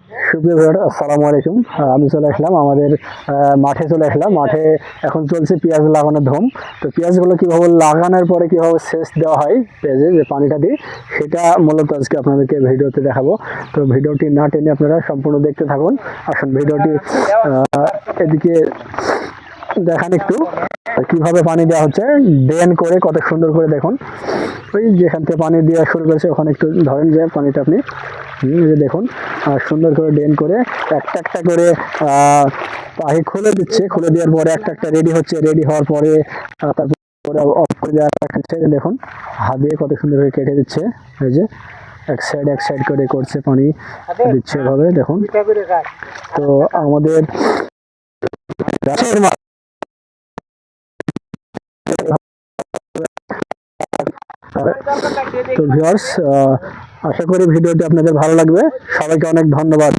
সুপ্রিয় ভিউয়ার, আসসালামু আলাইকুম। আমি চলে আসলাম আমাদের মাঠে চলে আসলাম। মাঠে এখন চলছে পেঁয়াজ লাগানোর ধুম। তো পেঁয়াজগুলো কীভাবে লাগানোর পরে কীভাবে সেচ দেওয়া হয় পেঁয়াজে যে পানিটা দিই, সেটা মূলত আজকে আপনাদেরকে ভিডিওতে দেখাবো। তো ভিডিওটি না টেনে আপনারা সম্পূর্ণ দেখতে থাকুন। আসুন ভিডিওটি এদিকে দেখান একটু কিভাবে পানি দেওয়া হচ্ছে। ড্রেন করে কত সুন্দর করে দেখুন। ওই যেখান থেকে পানি দেওয়া শুরু করেছে ওখানে একটু ধরেন যে পানিটা আপনি এই যে দেখুন সুন্দর করে ড্রেন করে একটা একটা করে পাখি খুলে দিচ্ছে। খুলে দেওয়ার পরে একটা একটা রেডি হচ্ছে। রেডি হওয়ার পরে তারপরে অফ করে দেওয়ার দেখুন হাত দিয়ে কত সুন্দর করে কেটে দিচ্ছে। এই যে এক সাইড করে করছে, পানি দিচ্ছে এভাবে দেখুন। তো আমাদের গাছের তো ভিউয়ার্স, আশা করি ভিডিওটি আপনাদের ভালো লাগবে। সবাইকে অনেক ধন্যবাদ।